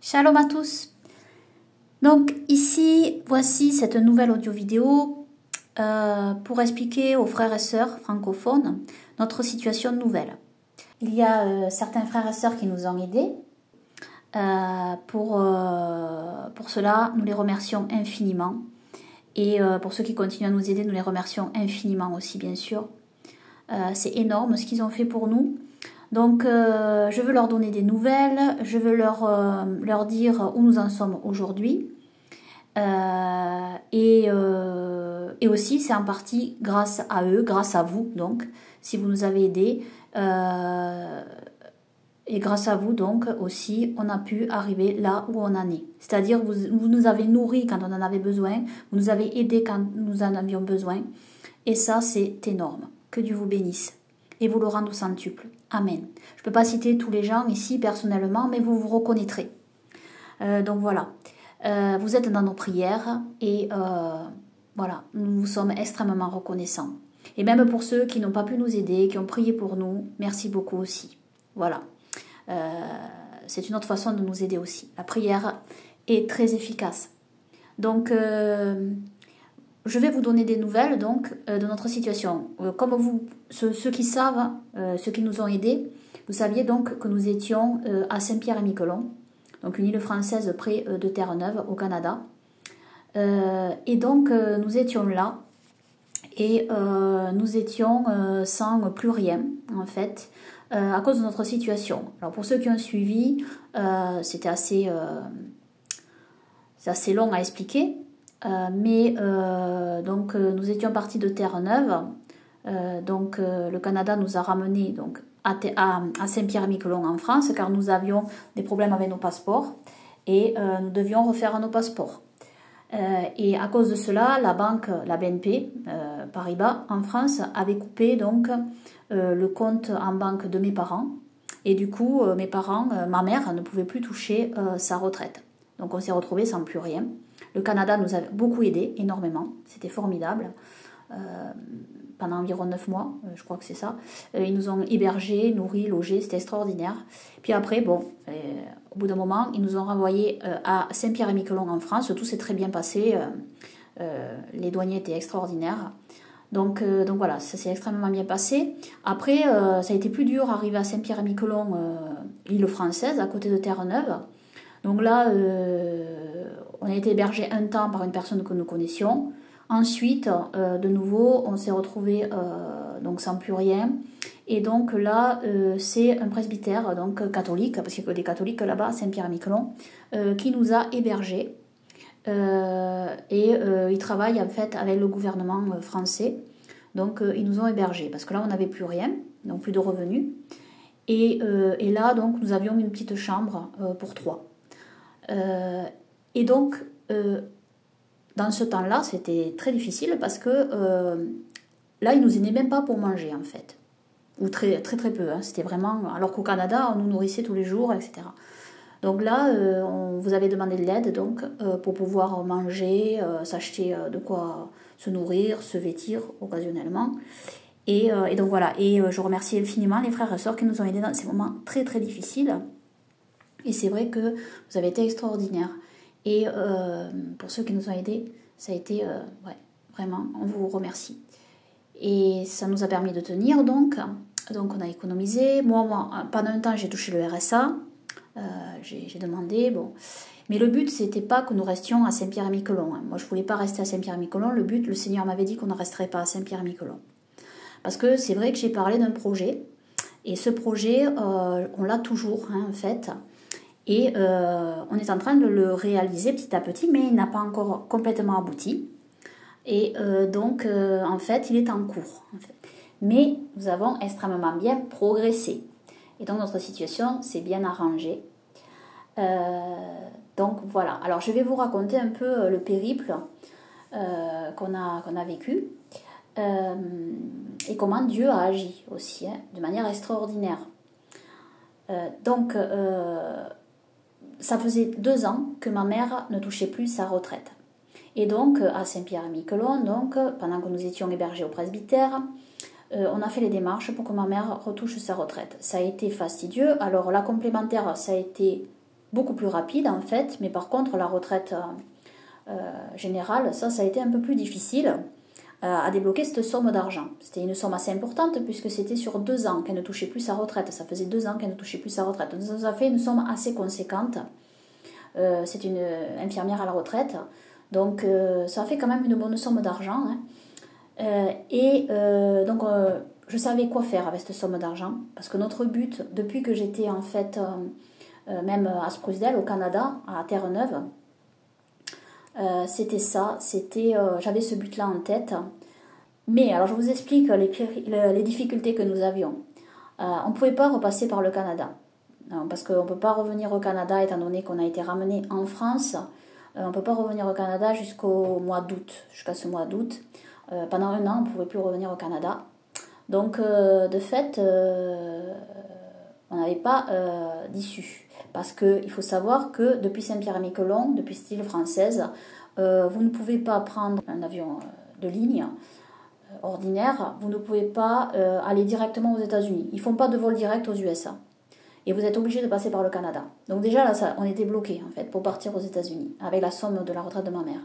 Shalom à tous. Donc ici, voici cette nouvelle audio-vidéo pour expliquer aux frères et sœurs francophones notre situation nouvelle. Il y a certains frères et sœurs qui nous ont aidés. Pour cela, nous les remercions infiniment. Et pour ceux qui continuent à nous aider, nous les remercions infiniment aussi, bien sûr. C'est énorme ce qu'ils ont fait pour nous. Donc, je veux leur donner des nouvelles, je veux leur dire où nous en sommes aujourd'hui. Et aussi, c'est en partie grâce à eux, grâce à vous, donc, si vous nous avez aidés. Et grâce à vous, donc, aussi, on a pu arriver là où on en est. C'est-à-dire, vous nous avez nourris quand on en avait besoin, vous nous avez aidés quand nous en avions besoin. Et ça, c'est énorme. Que Dieu vous bénisse et vous le rende au centuple. Amen. Je ne peux pas citer tous les gens ici personnellement, mais vous vous reconnaîtrez. Donc voilà. Vous êtes dans nos prières et voilà, nous vous sommes extrêmement reconnaissants. Et même pour ceux qui n'ont pas pu nous aider, qui ont prié pour nous, merci beaucoup aussi. Voilà. C'est une autre façon de nous aider aussi. La prière est très efficace. Donc, je vais vous donner des nouvelles donc de notre situation. Comme vous, ceux qui savent, ceux qui nous ont aidés, vous saviez donc que nous étions à Saint-Pierre-et-Miquelon, donc une île française près de Terre-Neuve au Canada. Et donc nous étions là et nous étions sans plus rien en fait à cause de notre situation. Alors pour ceux qui ont suivi, c'était assez long à expliquer. Donc nous étions partis de Terre-Neuve, donc le Canada nous a ramenés donc à Saint-Pierre-et-Miquelon en France car nous avions des problèmes avec nos passeports et nous devions refaire nos passeports. Et à cause de cela, la banque, la BNP Paribas en France avait coupé donc le compte en banque de mes parents et du coup mes parents, ma mère ne pouvait plus toucher sa retraite. Donc on s'est retrouvés sans plus rien. Le Canada nous a beaucoup aidés, énormément. C'était formidable. Pendant environ 9 mois, je crois que c'est ça. Ils nous ont hébergés, nourris, logés. C'était extraordinaire. Puis après, bon, au bout d'un moment, ils nous ont renvoyés à Saint-Pierre-et-Miquelon en France. Tout s'est très bien passé. Les douaniers étaient extraordinaires. Donc voilà, ça s'est extrêmement bien passé. Après, ça a été plus dur d'arriver à Saint-Pierre-et-Miquelon, île française, à côté de Terre-Neuve. Donc là, on a été hébergé un temps par une personne que nous connaissions. Ensuite, de nouveau, on s'est retrouvés donc sans plus rien. Et donc là, c'est un presbytère donc catholique, parce qu'il y a que des catholiques là-bas, Saint-Pierre-et-Miquelon, qui nous a hébergés. Il travaille en fait avec le gouvernement français. Donc ils nous ont hébergés, parce que là, on n'avait plus rien, donc plus de revenus. Et là, donc, nous avions une petite chambre pour 3. Et donc, dans ce temps-là, c'était très difficile parce que là, ils nous aidaient même pas pour manger, en fait. Ou très très peu. Hein. C'était vraiment... Alors qu'au Canada, on nous nourrissait tous les jours, etc. Donc là, on vous avait demandé de l'aide donc, pour pouvoir manger, s'acheter de quoi se nourrir, se vêtir occasionnellement. Et donc voilà. Et je remercie infiniment les frères et sœurs qui nous ont aidés dans ces moments très très difficiles. Et c'est vrai que vous avez été extraordinaires. Et pour ceux qui nous ont aidés, ça a été, ouais, vraiment, on vous remercie. Et ça nous a permis de tenir donc on a économisé. Moi, pendant un temps, j'ai touché le RSA, j'ai demandé, bon. Mais le but, c'était pas que nous restions à Saint-Pierre-et-Miquelon. Hein. Moi, je voulais pas rester à Saint-Pierre-et-Miquelon. Le but, le Seigneur m'avait dit qu'on ne resterait pas à Saint-Pierre-et-Miquelon. Parce que c'est vrai que j'ai parlé d'un projet. Et ce projet, on l'a toujours, hein, en fait. Et on est en train de le réaliser petit à petit, mais il n'a pas encore complètement abouti. Et donc, en fait, il est en cours. En fait. Mais nous avons extrêmement bien progressé. Et donc, notre situation s'est bien arrangée. Donc, voilà. Alors, je vais vous raconter un peu le périple qu'on a vécu. Et comment Dieu a agi aussi, hein, de manière extraordinaire. Ça faisait 2 ans que ma mère ne touchait plus sa retraite. Et donc, à Saint-Pierre-et-Miquelon, donc, pendant que nous étions hébergés au presbytère, on a fait les démarches pour que ma mère retouche sa retraite. Ça a été fastidieux. Alors, la complémentaire, ça a été beaucoup plus rapide en fait, mais par contre la retraite générale, ça a été un peu plus difficile à débloquer cette somme d'argent. C'était une somme assez importante puisque c'était sur 2 ans qu'elle ne touchait plus sa retraite. Ça faisait 2 ans qu'elle ne touchait plus sa retraite. Donc ça fait une somme assez conséquente. C'est une infirmière à la retraite. Donc ça a fait quand même une bonne somme d'argent. Hein. Donc je savais quoi faire avec cette somme d'argent. Parce que notre but, depuis que j'étais en fait même à Sprucedale, au Canada, à Terre-Neuve, c'était ça, j'avais ce but-là en tête. Mais alors je vous explique les difficultés que nous avions. On ne pouvait pas repasser par le Canada. Non, parce qu'on ne peut pas revenir au Canada étant donné qu'on a été ramené en France. On ne peut pas revenir au Canada jusqu'au mois d'août, jusqu'à ce mois d'août. Pendant 1 an, on ne pouvait plus revenir au Canada. Donc de fait, on n'avait pas d'issue. Parce qu'il faut savoir que depuis Saint-Pierre-et-Miquelon, depuis cette île française, vous ne pouvez pas prendre un avion de ligne ordinaire, vous ne pouvez pas aller directement aux États-Unis. Ils ne font pas de vol direct aux USA. Et vous êtes obligé de passer par le Canada. Donc déjà, là, on était bloqué, en fait, pour partir aux États-Unis, avec la somme de la retraite de ma mère.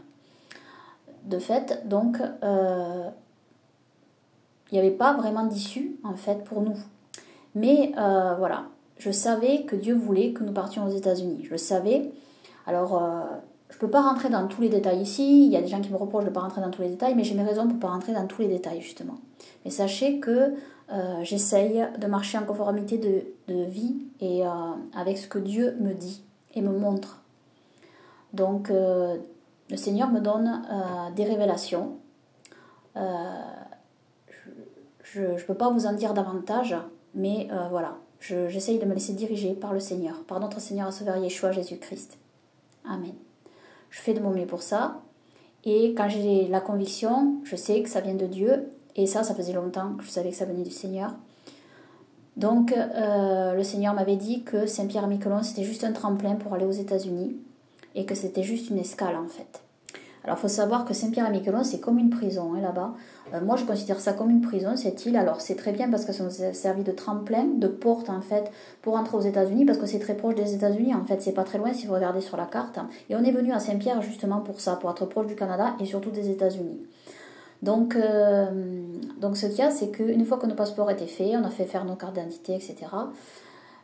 De fait, donc, il n'y avait pas vraiment d'issue, en fait, pour nous. Mais voilà, je savais que Dieu voulait que nous partions aux États-Unis. Je le savais. Alors, je ne peux pas rentrer dans tous les détails ici. Il y a des gens qui me reprochent de ne pas rentrer dans tous les détails, mais j'ai mes raisons pour ne pas rentrer dans tous les détails, justement. Mais sachez que j'essaye de marcher en conformité de vie et avec ce que Dieu me dit et me montre. Donc, le Seigneur me donne des révélations. Je ne peux pas vous en dire davantage, mais voilà, j'essaye de me laisser diriger par le Seigneur, par notre Seigneur et Sauveur Yeshua Jésus-Christ. Amen. Je fais de mon mieux pour ça. Et quand j'ai la conviction, je sais que ça vient de Dieu. Et ça faisait longtemps que je savais que ça venait du Seigneur. Donc, le Seigneur m'avait dit que Saint-Pierre-et-Miquelon, c'était juste un tremplin pour aller aux États-Unis. Et que c'était juste une escale, en fait. Alors, il faut savoir que Saint-Pierre-et-Miquelon, c'est comme une prison, hein, là-bas. Moi, je considère ça comme une prison, cette île. Alors, c'est très bien parce que ça nous a servi de tremplin, de porte, en fait, pour entrer aux États-Unis, parce que c'est très proche des États-Unis. En fait, c'est pas très loin si vous regardez sur la carte. Et on est venu à Saint-Pierre justement pour ça, pour être proche du Canada et surtout des États-Unis. Donc ce qu'il y a, c'est qu'une fois que nos passeports étaient faits, on a fait faire nos cartes d'identité, etc.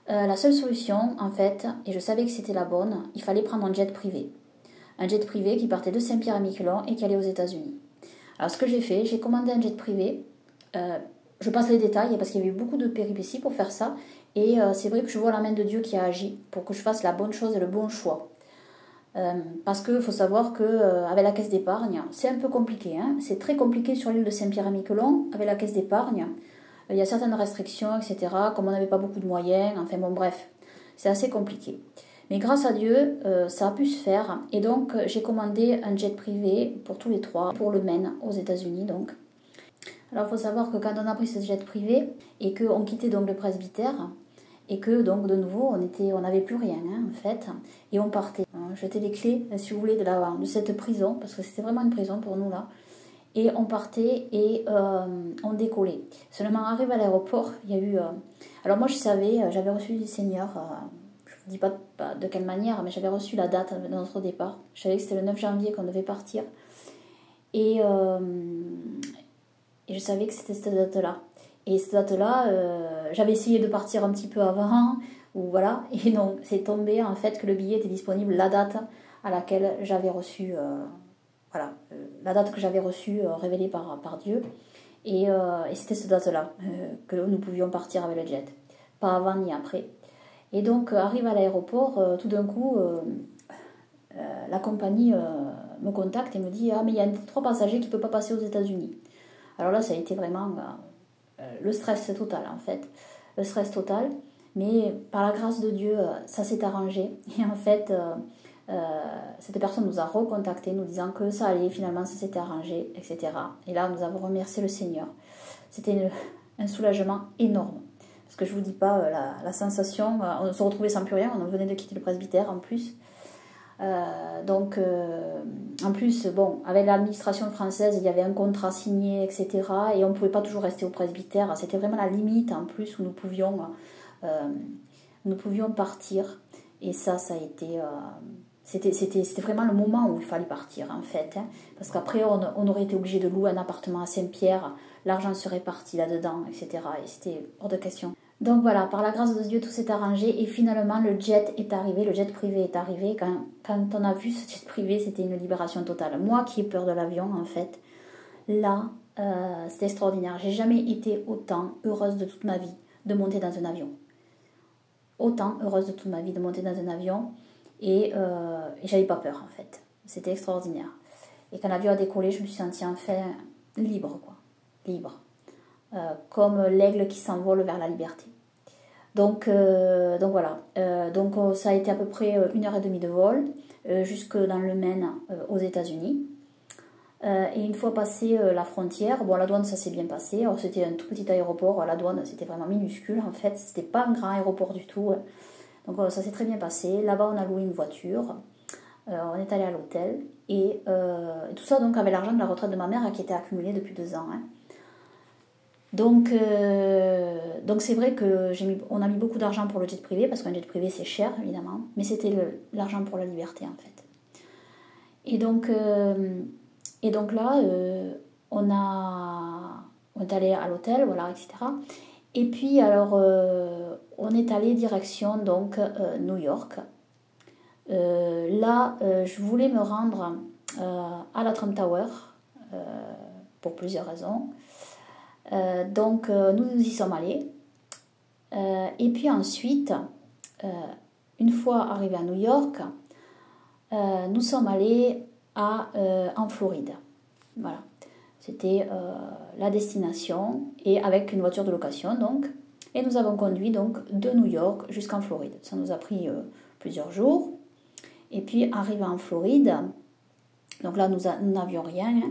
La seule solution, en fait, et je savais que c'était la bonne, il fallait prendre un jet privé. Un jet privé qui partait de Saint-Pierre-et-Miquelon et qui allait aux États-Unis. Alors ce que j'ai fait, j'ai commandé un jet privé. Je passe les détails parce qu'il y avait eu beaucoup de péripéties pour faire ça. Et c'est vrai que je vois la main de Dieu qui a agi pour que je fasse la bonne chose et le bon choix. Parce qu'il faut savoir qu'avec la caisse d'épargne, c'est un peu compliqué. Hein, c'est très compliqué sur l'île de Saint-Pierre-et-Miquelon avec la caisse d'épargne. Il y a certaines restrictions, etc. Comme on n'avait pas beaucoup de moyens, enfin bon bref, c'est assez compliqué. Mais grâce à Dieu, ça a pu se faire. Et donc j'ai commandé un jet privé pour tous les 3, pour le Maine, aux États-Unis donc. Alors il faut savoir que quand on a pris ce jet privé et qu'on quittait donc le presbytère, et que donc de nouveau on n'avait plus rien hein, en fait, et on partait. J'étais les clés, si vous voulez, de cette prison, parce que c'était vraiment une prison pour nous là. Et on partait et on décollait. Seulement arrivé à l'aéroport, il y a eu... Alors moi je savais, j'avais reçu du Seigneur, je ne vous dis pas de quelle manière, mais j'avais reçu la date de notre départ. Je savais que c'était le 9 janvier qu'on devait partir. Et je savais que c'était cette date-là. Et cette date-là, j'avais essayé de partir un petit peu avant, ou voilà, et non, c'est tombé en fait que le billet était disponible la date à laquelle j'avais reçu, la date que j'avais reçue révélée par Dieu, et c'était cette date-là que nous pouvions partir avec le jet, pas avant ni après. Et donc, arrive à l'aéroport, tout d'un coup, la compagnie me contacte et me dit « Ah, mais il y a 3 passagers qui ne peuvent pas passer aux États-Unis. » Alors là, ça a été vraiment... le stress total en fait, le stress total, mais par la grâce de Dieu, ça s'est arrangé, et en fait, cette personne nous a recontacté, nous disant que ça allait, finalement ça s'était arrangé, etc. Et là, nous avons remercié le Seigneur. C'était un soulagement énorme, parce que je vous dis pas, la sensation, on se retrouvait sans plus rien, on venait de quitter le presbytère en plus. En plus, bon, avec l'administration française, il y avait un contrat signé, etc. Et on ne pouvait pas toujours rester au presbytère. C'était vraiment la limite, en plus, où nous pouvions partir. Et ça a été... C'était vraiment le moment où il fallait partir, en fait. Hein, parce qu'après, on aurait été obligé de louer un appartement à Saint-Pierre. L'argent serait parti là-dedans, etc. Et c'était hors de question. Donc voilà, par la grâce de Dieu, tout s'est arrangé. Et finalement, le jet est arrivé, le jet privé est arrivé. Quand on a vu ce jet privé, c'était une libération totale. Moi qui ai peur de l'avion, en fait, là, c'était extraordinaire. J'ai jamais été autant heureuse de toute ma vie de monter dans un avion. Autant heureuse de toute ma vie de monter dans un avion. Et j'avais pas peur, en fait. C'était extraordinaire. Et quand l'avion a décollé, je me suis sentie enfin libre, quoi. Libre. Comme l'aigle qui s'envole vers la liberté. Donc voilà. Donc ça a été à peu près 1h30 de vol, jusque dans le Maine, aux États-Unis. Et une fois passé la frontière, bon, la douane, ça s'est bien passé. Alors, c'était un tout petit aéroport. La douane, c'était vraiment minuscule, en fait. C'était pas un grand aéroport du tout. Donc ça s'est très bien passé. Là-bas, on a loué une voiture. On est allé à l'hôtel. Et tout ça, donc, avec l'argent de la retraite de ma mère qui était accumulée depuis 2 ans. Hein. Donc c'est vrai qu'on a mis beaucoup d'argent pour le jet privé, parce qu'un jet privé, c'est cher, évidemment. Mais c'était l'argent pour la liberté, en fait. Et donc là, on est allé à l'hôtel, voilà, etc. Et puis, alors, on est allé direction, donc, New York. Là, je voulais me rendre à la Trump Tower, pour plusieurs raisons. Donc, nous y sommes allés. Et puis ensuite, une fois arrivés à New York, nous sommes allés en Floride. Voilà. C'était la destination, et avec une voiture de location, donc. Et nous avons conduit donc de New York jusqu'en Floride. Ça nous a pris plusieurs jours. Et puis, arrivé en Floride, donc là, nous n'avions rien.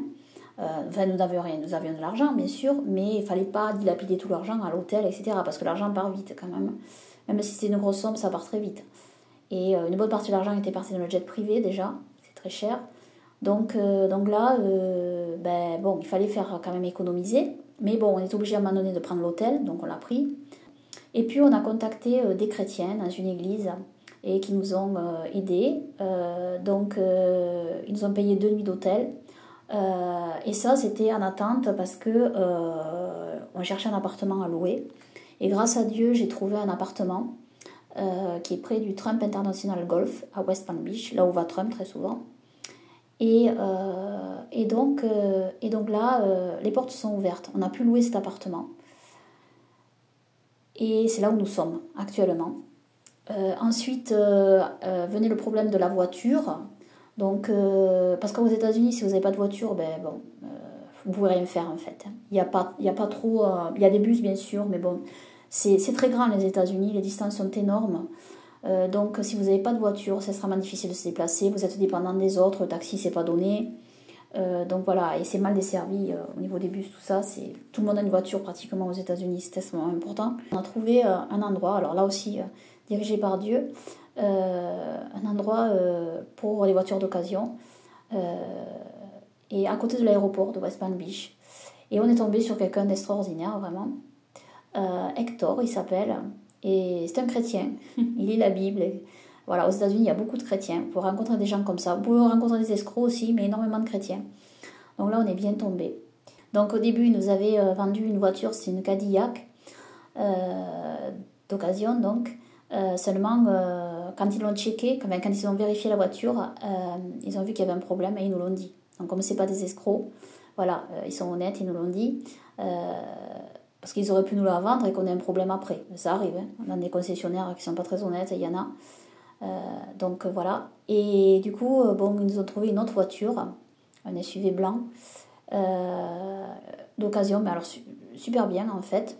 Enfin, nous n'avions rien. Nous avions de l'argent, bien sûr, mais il ne fallait pas dilapider tout l'argent à l'hôtel, etc. Parce que l'argent part vite, quand même. Même si c'est une grosse somme, ça part très vite. Et une bonne partie de l'argent était partie dans le jet privé, déjà. C'est très cher. Donc là, bon, il fallait faire quand même économiser. Mais bon, on est obligé à un moment donné de prendre l'hôtel, donc on l'a pris. Et puis on a contacté des chrétiens dans une église, et qui nous ont aidés. Donc ils nous ont payé 2 nuits d'hôtel. Et ça, c'était en attente parce que on cherchait un appartement à louer. Et grâce à Dieu, j'ai trouvé un appartement qui est près du Trump International Golf à West Palm Beach, là où va Trump très souvent. Et donc là, les portes sont ouvertes. On a pu louer cet appartement. Et c'est là où nous sommes actuellement. Ensuite, venait le problème de la voiture. Donc, parce qu'aux États-Unis, si vous n'avez pas de voiture, vous ne pouvez rien faire, en fait. Il y a pas trop... il y a des bus, bien sûr, mais bon, c'est très grand, les États-Unis. Les distances sont énormes. Donc, si vous n'avez pas de voiture, c'est extrêmement difficile de se déplacer. Vous êtes dépendant des autres. Le taxi, c'est pas donné. Donc voilà, et c'est mal desservi au niveau des bus, tout ça. Tout le monde a une voiture pratiquement aux États-Unis, c'est extrêmement important. On a trouvé un endroit, alors là aussi dirigé par Dieu, un endroit pour les voitures d'occasion, et à côté de l'aéroport de West Palm Beach. Et on est tombé sur quelqu'un d'extraordinaire, vraiment. Hector, il s'appelle, et c'est un chrétien. Il lit la Bible. Voilà, aux États-Unis, il y a beaucoup de chrétiens. Vous pouvez rencontrer des gens comme ça. Vous pouvez rencontrer des escrocs aussi, mais énormément de chrétiens. Donc là, on est bien tombé. Donc au début, ils nous avaient vendu une voiture, c'est une Cadillac d'occasion, donc. Seulement, quand ils l'ont checké, quand ils ont vérifié la voiture, ils ont vu qu'il y avait un problème et ils nous l'ont dit. Donc comme c'est pas des escrocs, voilà, ils sont honnêtes, ils nous l'ont dit. Parce qu'ils auraient pu nous la vendre et qu'on ait un problème après. Ça arrive, hein. On a des concessionnaires qui sont pas très honnêtes, il y en a. Donc voilà. Et du coup, ils nous ont trouvé une autre voiture, un SUV blanc, d'occasion, mais alors super bien en fait.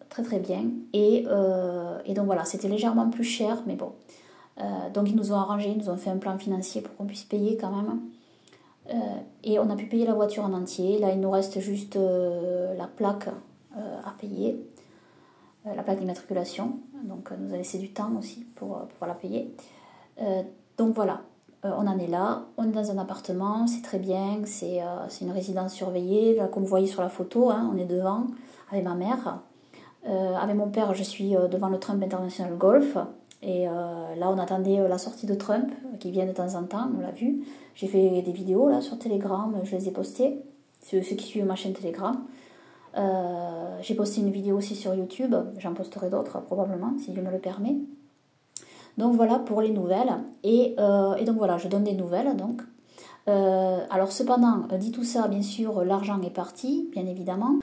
Très très bien. Et donc voilà, c'était légèrement plus cher, mais bon. Donc ils nous ont arrangé, ils nous ont fait un plan financier pour qu'on puisse payer quand même. Et on a pu payer la voiture en entier. Là, il nous reste juste la plaque à payer. La plaque d'immatriculation, donc nous a laissé du temps aussi pour pouvoir la payer. Donc voilà, on en est là, on est dans un appartement, c'est très bien, c'est une résidence surveillée, là, comme vous voyez sur la photo, hein, on est devant avec ma mère. Avec mon père, je suis devant le Trump International Golf, Et là, on attendait la sortie de Trump, qui vient de temps en temps, on l'a vu. J'ai fait des vidéos là sur Telegram, je les ai postées, ceux qui suivent ma chaîne Telegram. J'ai posté une vidéo aussi sur YouTube, j'en posterai d'autres probablement, si Dieu me le permet. Donc voilà pour les nouvelles. Et donc voilà, je donne des nouvelles. Donc. Alors cependant, dit tout ça, bien sûr, l'argent est parti, bien évidemment.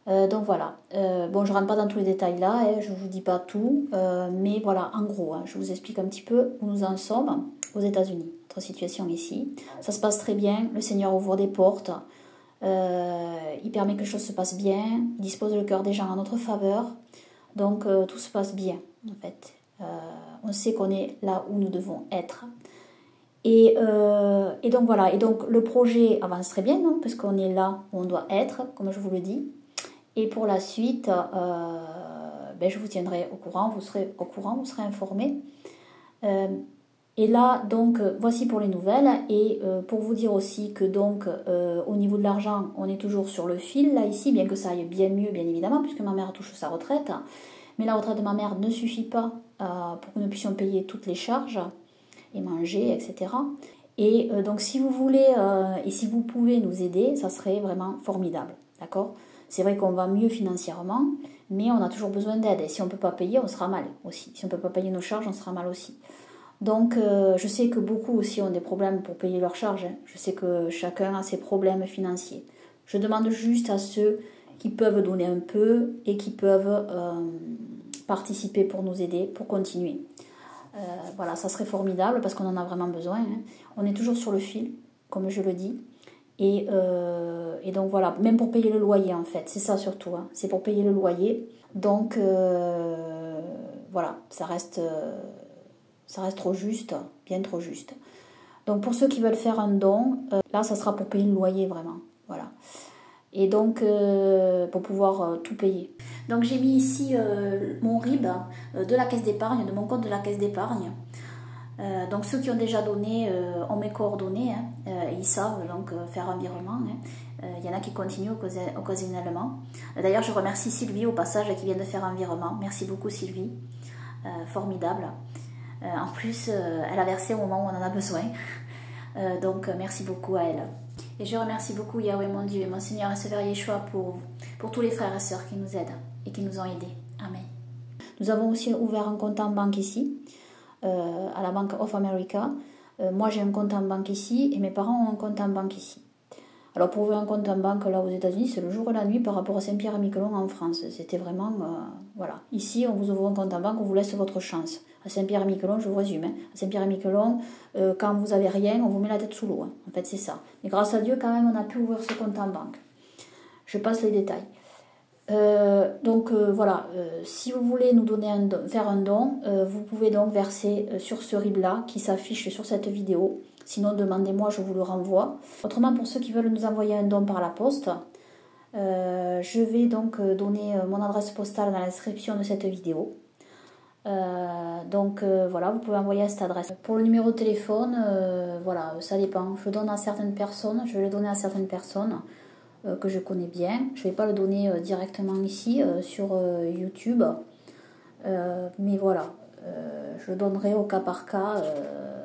Donc voilà, bon, je ne rentre pas dans tous les détails là, hein, je ne vous dis pas tout, mais voilà, en gros, hein, je vous explique un petit peu où nous en sommes aux États-Unis, notre situation ici. Ça se passe très bien, le Seigneur ouvre des portes, il permet que les choses se passent bien, il dispose le cœur des gens en notre faveur, donc tout se passe bien en fait. On sait qu'on est là où nous devons être. Et donc voilà, et donc le projet avance très bien, non, parce qu'on est là où on doit être, comme je vous le dis. Et pour la suite, je vous tiendrai au courant, vous serez au courant, vous serez informés. Et là, donc, voici pour les nouvelles. Et pour vous dire aussi que donc, au niveau de l'argent, on est toujours sur le fil, là, ici, bien que ça aille bien mieux, bien évidemment, puisque ma mère touche sa retraite. Mais la retraite de ma mère ne suffit pas pour que nous puissions payer toutes les charges et manger, etc. Et donc, si vous voulez et si vous pouvez nous aider, ça serait vraiment formidable, d'accord ? C'est vrai qu'on va mieux financièrement, mais on a toujours besoin d'aide. Et si on ne peut pas payer, on sera mal aussi. Si on ne peut pas payer nos charges, on sera mal aussi. Donc, je sais que beaucoup aussi ont des problèmes pour payer leurs charges. Hein. Je sais que chacun a ses problèmes financiers. Je demande juste à ceux qui peuvent donner un peu et qui peuvent participer pour nous aider, pour continuer. Voilà, ça serait formidable parce qu'on en a vraiment besoin. Hein. On est toujours sur le fil, comme je le dis. Et donc voilà, même pour payer le loyer en fait, c'est ça surtout, hein. C'est pour payer le loyer. Donc voilà, ça reste trop juste, bien trop juste. Donc pour ceux qui veulent faire un don, là ça sera pour payer le loyer vraiment, voilà. Et donc pour pouvoir tout payer. Donc j'ai mis ici mon RIB de la caisse d'épargne, de mon compte de la caisse d'épargne. Donc ceux qui ont déjà donné ont mes coordonnées, hein, ils savent donc faire un virement. Hein. Il y en a qui continuent occasionnellement. D'ailleurs, je remercie Sylvie au passage qui vient de faire un virement. Merci beaucoup Sylvie, formidable. En plus, elle a versé au moment où on en a besoin. Donc merci beaucoup à elle. Et je remercie beaucoup Yahweh mon Dieu et mon Seigneur et Sauveur Yeshua pour tous les frères et sœurs qui nous aident et qui nous ont aidés. Amen. Nous avons aussi ouvert un compte en banque ici. À la Bank of America. Moi, j'ai un compte en banque ici et mes parents ont un compte en banque ici. Alors, pour ouvrir un compte en banque là aux États-Unis, c'est le jour et la nuit par rapport à Saint-Pierre-et-Miquelon en France. C'était vraiment... voilà. Ici, on vous ouvre un compte en banque, on vous laisse votre chance. À Saint-Pierre-et-Miquelon, je vous résume. Hein. À Saint-Pierre-et-Miquelon, quand vous avez rien, on vous met la tête sous l'eau. Hein. En fait, c'est ça. Mais grâce à Dieu, quand même, on a pu ouvrir ce compte en banque. Je passe les détails. Donc voilà, si vous voulez nous donner faire un don, vous pouvez donc verser sur ce RIB là qui s'affiche sur cette vidéo. Sinon demandez-moi, je vous le renvoie. Autrement, pour ceux qui veulent nous envoyer un don par la poste, je vais donc donner mon adresse postale dans la description de cette vidéo. Donc voilà, vous pouvez envoyer à cette adresse. Pour le numéro de téléphone, voilà, ça dépend. Je le donne à certaines personnes, je vais le donner à certaines personnes que je connais bien. Je ne vais pas le donner directement ici sur YouTube. Mais voilà, je le donnerai au cas par cas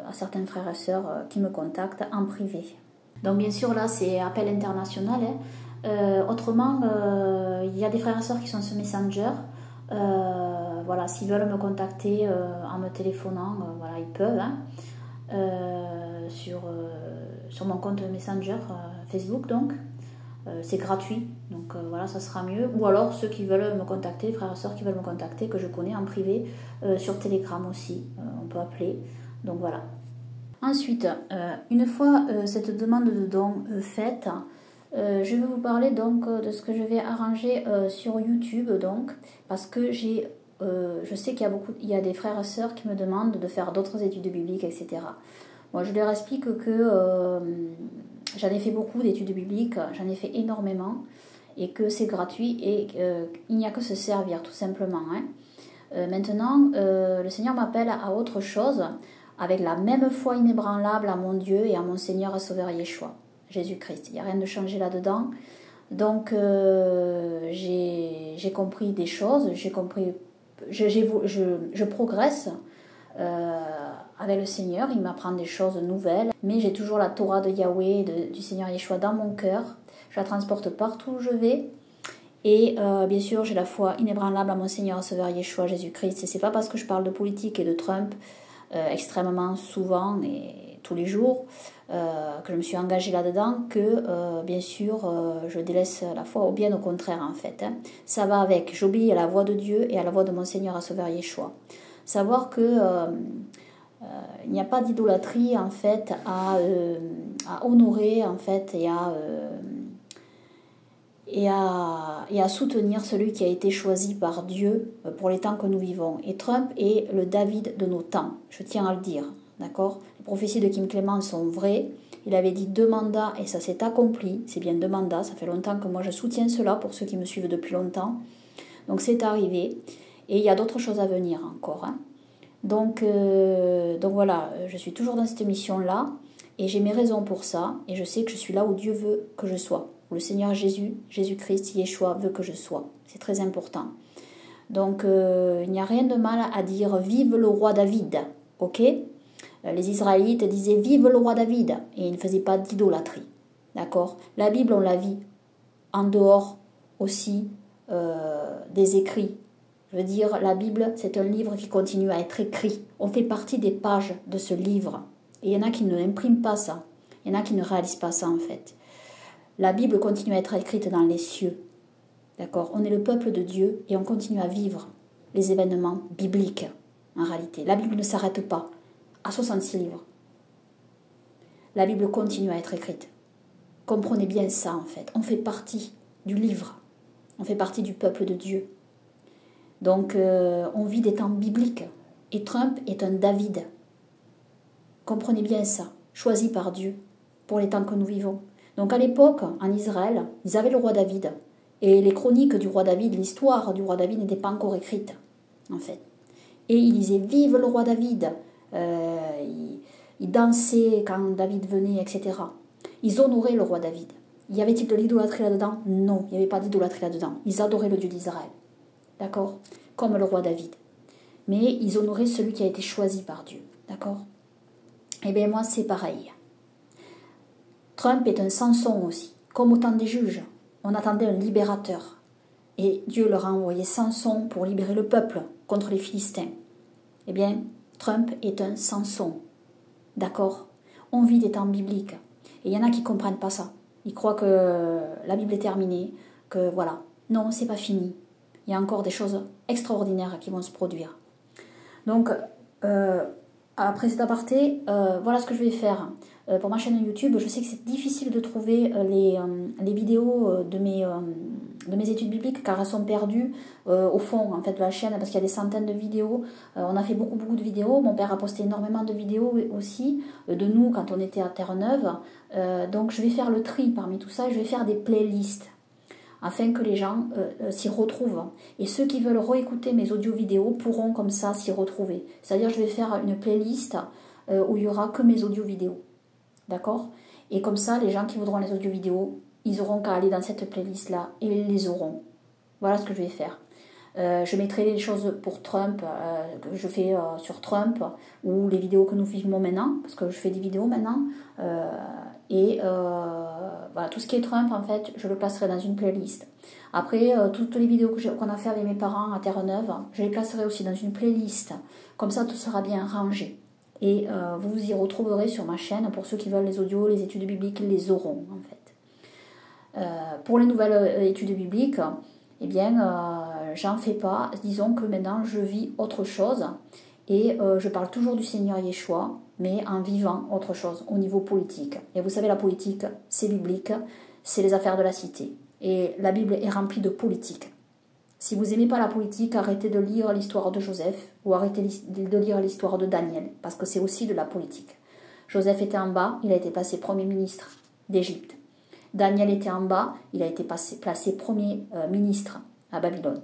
à certains frères et sœurs qui me contactent en privé. Donc bien sûr là c'est appel international. Hein. Autrement, il y a des frères et sœurs qui sont sur Messenger. Voilà, s'ils veulent me contacter en me téléphonant, voilà, ils peuvent. Hein. Sur mon compte Messenger Facebook donc. C'est gratuit, donc voilà, ça sera mieux. Ou alors ceux qui veulent me contacter, les frères et sœurs qui veulent me contacter, que je connais en privé, sur Telegram aussi, on peut appeler. Donc voilà. Ensuite, une fois cette demande de don faite, je vais vous parler donc de ce que je vais arranger sur YouTube, donc, parce que je sais qu'il y a des frères et sœurs qui me demandent de faire d'autres études bibliques, etc. Moi, je leur explique que j'en ai fait beaucoup d'études bibliques, j'en ai fait énormément, et que c'est gratuit et qu'il n'y a que se servir, tout simplement. Hein. Maintenant, le Seigneur m'appelle à autre chose, avec la même foi inébranlable à mon Dieu et à mon Seigneur et Sauveur Yeshua, Jésus-Christ. Il n'y a rien de changé là-dedans. Donc, j'ai compris des choses, j'ai compris, je progresse avec le Seigneur, il m'apprend des choses nouvelles, mais j'ai toujours la Torah de Yahweh, du Seigneur Yeshua dans mon cœur. Je la transporte partout où je vais. Et bien sûr, j'ai la foi inébranlable à mon Seigneur Sauveur Yeshua Jésus-Christ. Et c'est pas parce que je parle de politique et de Trump extrêmement souvent et tous les jours que je me suis engagée là-dedans que bien sûr je délaisse la foi, ou bien au contraire en fait. Hein. Ça va avec, j'obéis à la voix de Dieu et à la voix de mon Seigneur Sauveur Yeshua. Savoir que il n'y a pas d'idolâtrie en fait à honorer en fait et à soutenir celui qui a été choisi par Dieu pour les temps que nous vivons. Et Trump est le David de nos temps, je tiens à le dire, d'accord ? Les prophéties de Kim Clement sont vraies, il avait dit 2 mandats et ça s'est accompli, c'est bien 2 mandats, ça fait longtemps que moi je soutiens cela pour ceux qui me suivent depuis longtemps, donc c'est arrivé, et il y a d'autres choses à venir encore. Hein. Donc voilà, je suis toujours dans cette mission-là, et j'ai mes raisons pour ça, et je sais que je suis là où Dieu veut que je sois. Où le Seigneur Jésus-Christ, Yeshua, veut que je sois. C'est très important. Donc, il n'y a rien de mal à dire « Vive le roi David ». Ok ? Les Israélites disaient « Vive le roi David » et ils ne faisaient pas d'idolâtrie. D'accord ? La Bible, on la vit en dehors aussi des écrits. Je veux dire, la Bible, c'est un livre qui continue à être écrit. On fait partie des pages de ce livre. Et il y en a qui ne l'impriment pas ça. Il y en a qui ne réalisent pas ça en fait. La Bible continue à être écrite dans les cieux. D'accord ? On est le peuple de Dieu et on continue à vivre les événements bibliques en réalité. La Bible ne s'arrête pas à 66 livres. La Bible continue à être écrite. Comprenez bien ça en fait. On fait partie du livre. On fait partie du peuple de Dieu. Donc on vit des temps bibliques. Et Trump est un David. Comprenez bien ça. Choisi par Dieu pour les temps que nous vivons. Donc à l'époque, en Israël, ils avaient le roi David. Et les chroniques du roi David, l'histoire du roi David n'était pas encore écrite, en fait. Et ils disaient « Vive le roi David !» Ils dansaient quand David venait, etc. Ils honoraient le roi David. Y avait-il de l'idolâtrie là-dedans? Non, il n'y avait pas d'idolâtrie là-dedans. Ils adoraient le Dieu d'Israël. D'accord? Comme le roi David. Mais ils honoraient celui qui a été choisi par Dieu. D'accord? Eh bien moi, c'est pareil. Trump est un Samson aussi, comme au temps des juges. On attendait un libérateur. Et Dieu leur a envoyé Samson pour libérer le peuple contre les Philistins. Eh bien, Trump est un Samson. D'accord? On vit des temps bibliques. Et il y en a qui ne comprennent pas ça. Ils croient que la Bible est terminée, que voilà. Non, c'est pas fini. Il y a encore des choses extraordinaires qui vont se produire. Donc, après cet aparté, voilà ce que je vais faire. Pour ma chaîne YouTube, je sais que c'est difficile de trouver les vidéos de mes études bibliques car elles sont perdues au fond en fait, de la chaîne parce qu'il y a des centaines de vidéos. On a fait beaucoup de vidéos. Mon père a posté énormément de vidéos aussi de nous quand on était à Terre-Neuve. Donc je vais faire le tri parmi tout ça et je vais faire des playlists afin que les gens s'y retrouvent. Et ceux qui veulent réécouter mes audio-vidéos pourront comme ça s'y retrouver. C'est-à-dire je vais faire une playlist où il n'y aura que mes audio-vidéos. D'accord? Et comme ça, les gens qui voudront les audio-vidéos, ils auront qu'à aller dans cette playlist-là et ils les auront. Voilà ce que je vais faire. Je mettrai les choses pour Trump, que je fais sur Trump, ou les vidéos que nous vivons maintenant, parce que je fais des vidéos maintenant. Voilà, tout ce qui est Trump, en fait, je le placerai dans une playlist. Après, toutes les vidéos qu'on a fait avec mes parents à Terre-Neuve, je les placerai aussi dans une playlist. Comme ça, tout sera bien rangé. Et vous y retrouverez sur ma chaîne. Pour ceux qui veulent les audios, les études bibliques, ils les auront, en fait. Pour les nouvelles études bibliques, eh bien, j'en fais pas. Disons que maintenant, je vis autre chose. Et je parle toujours du Seigneur Yeshua, mais en vivant autre chose au niveau politique. Et vous savez, la politique, c'est biblique, c'est les affaires de la cité. Et la Bible est remplie de politique. Si vous n'aimez pas la politique, arrêtez de lire l'histoire de Joseph ou arrêtez de lire l'histoire de Daniel, parce que c'est aussi de la politique. Joseph était en bas, il a été placé premier ministre d'Égypte. Daniel était en bas, il a été placé premier ministre à Babylone.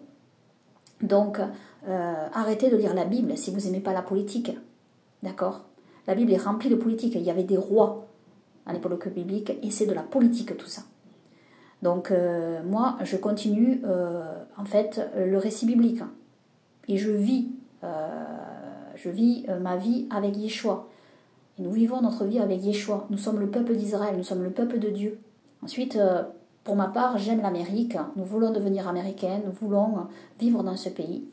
Donc, arrêtez de lire la Bible si vous n'aimez pas la politique. D'accord? La Bible est remplie de politique. Il y avait des rois à l'époque biblique et c'est de la politique tout ça. Donc, moi, je continue, en fait, le récit biblique. Et je vis je vis ma vie avec Yeshua. Et nous vivons notre vie avec Yeshua. Nous sommes le peuple d'Israël, nous sommes le peuple de Dieu. Ensuite, pour ma part, j'aime l'Amérique. Nous voulons devenir américains, nous voulons vivre dans ce pays.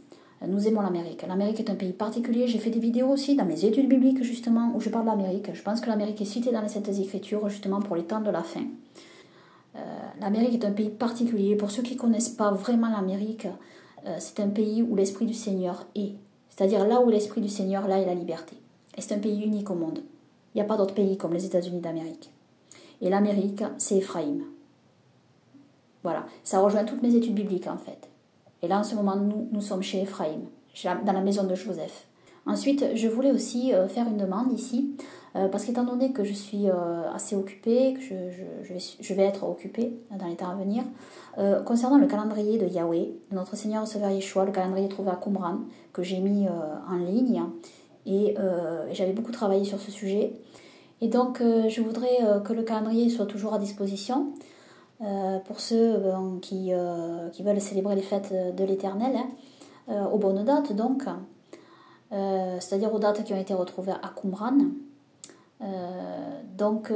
Nous aimons l'Amérique. L'Amérique est un pays particulier. J'ai fait des vidéos aussi dans mes études bibliques, justement, où je parle de l'Amérique. Je pense que l'Amérique est citée dans les Saintes Écritures, justement, pour les temps de la fin. L'Amérique est un pays particulier. Pour ceux qui ne connaissent pas vraiment l'Amérique, c'est un pays où l'Esprit du Seigneur est. C'est-à-dire là où l'Esprit du Seigneur, là est la liberté. Et c'est un pays unique au monde. Il n'y a pas d'autre pays comme les États-Unis d'Amérique. Et l'Amérique, c'est Éphraïm. Voilà, ça rejoint toutes mes études bibliques en fait. Et là, en ce moment, nous sommes chez Éphraïm, dans la maison de Joseph. Ensuite, je voulais aussi faire une demande ici, parce qu'étant donné que je suis assez occupée, que je vais être occupée dans les temps à venir, concernant le calendrier de Yahweh, de notre Seigneur Sauveur Yeshua, le calendrier trouvé à Qumran, que j'ai mis en ligne, et j'avais beaucoup travaillé sur ce sujet. Et donc, je voudrais que le calendrier soit toujours à disposition, pour ceux qui veulent célébrer les fêtes de l'Éternel, aux bonnes dates donc, c'est-à-dire aux dates qui ont été retrouvées à Qumran. Donc,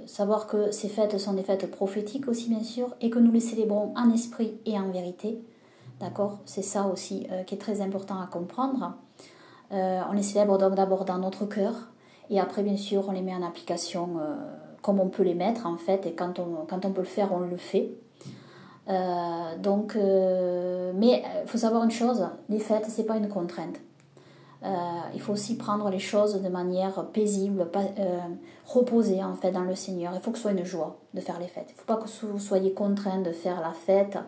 savoir que ces fêtes sont des fêtes prophétiques aussi bien sûr, et que nous les célébrons en esprit et en vérité. D'accord, c'est ça aussi qui est très important à comprendre. On les célèbre donc d'abord dans notre cœur, et après bien sûr on les met en application comme on peut les mettre en fait, et quand on peut le faire, on le fait. Mais il faut savoir une chose, les fêtes, c'est pas une contrainte. Il faut aussi prendre les choses de manière paisible, reposée en fait dans le Seigneur. Il faut que ce soit une joie de faire les fêtes. Il ne faut pas que vous soyez contraints de faire la fête,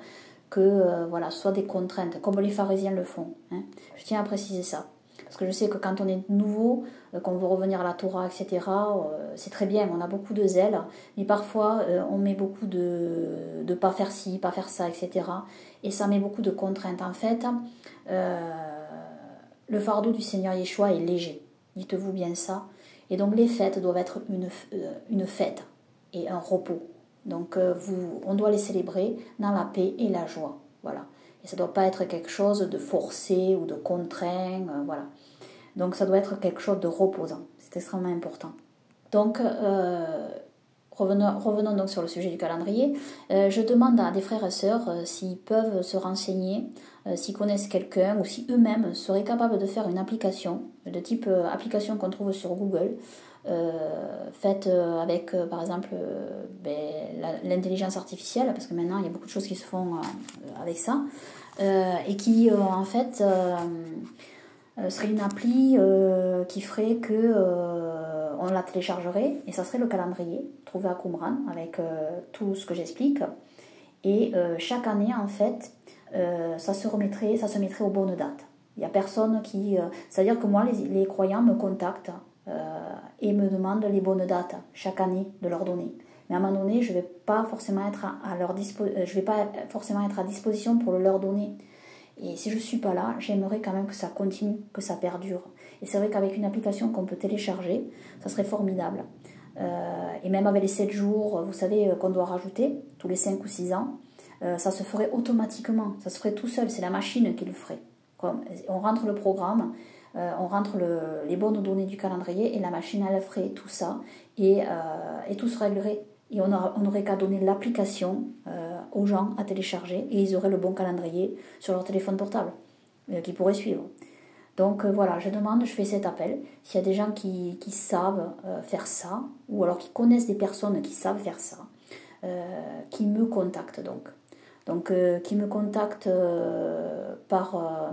que ce soit des contraintes, comme les pharisiens le font. Hein. Je tiens à préciser ça. Parce que je sais que quand on est nouveau, qu'on veut revenir à la Torah, etc., c'est très bien, on a beaucoup de zèle, mais parfois on met beaucoup de pas faire ci, pas faire ça, etc. Et ça met beaucoup de contraintes. En fait, le fardeau du Seigneur Yeshua est léger, dites-vous bien ça. Et donc les fêtes doivent être une fête et un repos. Donc on doit les célébrer dans la paix et la joie. Voilà. Et ça ne doit pas être quelque chose de forcé ou de contraint, voilà. Donc ça doit être quelque chose de reposant. C'est extrêmement important. Donc, revenons donc sur le sujet du calendrier. Je demande à des frères et sœurs s'ils peuvent se renseigner, s'ils connaissent quelqu'un ou si eux-mêmes seraient capables de faire une application, de type application qu'on trouve sur Google, faite avec par exemple l'intelligence artificielle, parce que maintenant il y a beaucoup de choses qui se font avec ça, et qui en fait serait une appli qui ferait que on la téléchargerait, et ça serait le calendrier trouvé à Qumran avec tout ce que j'explique, et chaque année en fait ça se mettrait aux bonnes dates. Il n'y a personne qui... c'est-à-dire que moi, les croyants me contactent et me demandent les bonnes dates chaque année de leur donner. Mais à un moment donné, je ne vais pas forcément être à disposition pour le leur donner. Et si je ne suis pas là, j'aimerais quand même que ça continue, que ça perdure. Et c'est vrai qu'avec une application qu'on peut télécharger, ça serait formidable. Et même avec les 7 jours, vous savez, qu'on doit rajouter, tous les 5 ou 6 ans, ça se ferait automatiquement, ça se ferait tout seul, c'est la machine qui le ferait. On rentre le programme, on rentre les bonnes données du calendrier et la machine elle ferait tout ça et tout se réglerait. Et on n'aurait qu'à donner l'application aux gens à télécharger et ils auraient le bon calendrier sur leur téléphone portable qui pourrait suivre. Donc voilà, je fais cet appel. S'il y a des gens qui savent faire ça, ou alors qui connaissent des personnes qui savent faire ça, qui me contactent donc. Donc, qui me contactent par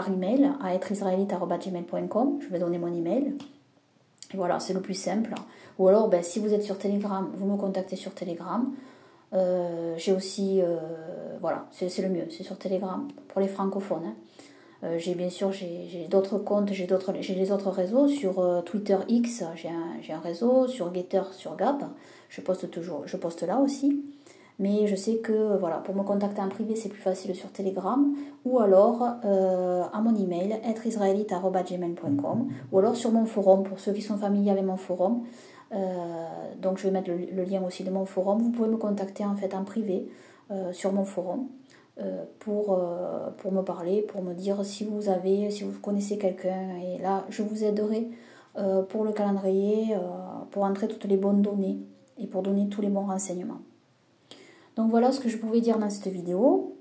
email à êtreisraélite@gmail.com. Je vais donner mon email. Et voilà, c'est le plus simple. Ou alors, si vous êtes sur Telegram, vous me contactez sur Telegram. J'ai aussi, voilà, c'est le mieux, c'est sur Telegram pour les francophones. J'ai d'autres comptes, j'ai les autres réseaux. Sur Twitter X, j'ai un réseau. Sur Getter, sur Gap, je poste là aussi. Mais je sais que voilà, pour me contacter en privé, c'est plus facile sur Telegram, ou alors à mon email, êtreisraélite@gmail.com, ou alors sur mon forum, pour ceux qui sont familiers avec mon forum. Donc je vais mettre le lien aussi de mon forum. Vous pouvez me contacter en fait en privé sur mon forum. pour me parler, pour me dire si vous connaissez quelqu'un. Et là, je vous aiderai pour le calendrier, pour entrer toutes les bonnes données et pour donner tous les bons renseignements. Donc voilà ce que je pouvais dire dans cette vidéo.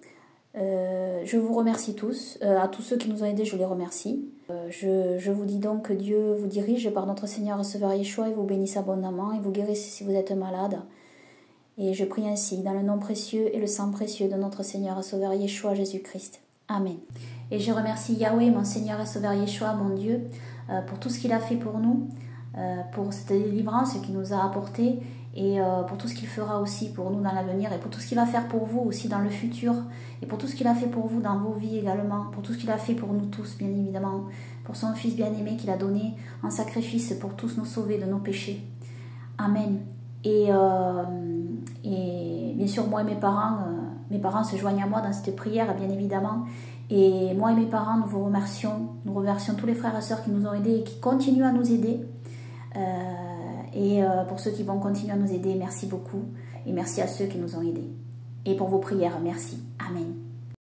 Je vous remercie tous. À tous ceux qui nous ont aidés, je les remercie. Je vous dis donc que Dieu vous dirige par notre Seigneur et Sauveur Yeshua et vous bénisse abondamment et vous guérisse si vous êtes malade. Et je prie ainsi dans le nom précieux et le sang précieux de notre Seigneur et Sauveur Yeshua Jésus-Christ. Amen. Et je remercie Yahweh, mon Seigneur et Sauveur Yeshua, mon Dieu, pour tout ce qu'il a fait pour nous, pour cette délivrance qu'il nous a apportée et pour tout ce qu'il fera aussi pour nous dans l'avenir et pour tout ce qu'il va faire pour vous aussi dans le futur et pour tout ce qu'il a fait pour vous dans vos vies également, pour tout ce qu'il a fait pour nous tous bien évidemment, pour son Fils bien-aimé qu'il a donné en sacrifice pour tous nous sauver de nos péchés. Amen. Et bien sûr, moi et mes parents se joignent à moi dans cette prière, bien évidemment. Et moi et mes parents, nous vous remercions. Nous remercions tous les frères et sœurs qui nous ont aidés et qui continuent à nous aider. Pour ceux qui vont continuer à nous aider, merci beaucoup. Et merci à ceux qui nous ont aidés. Et pour vos prières, merci. Amen.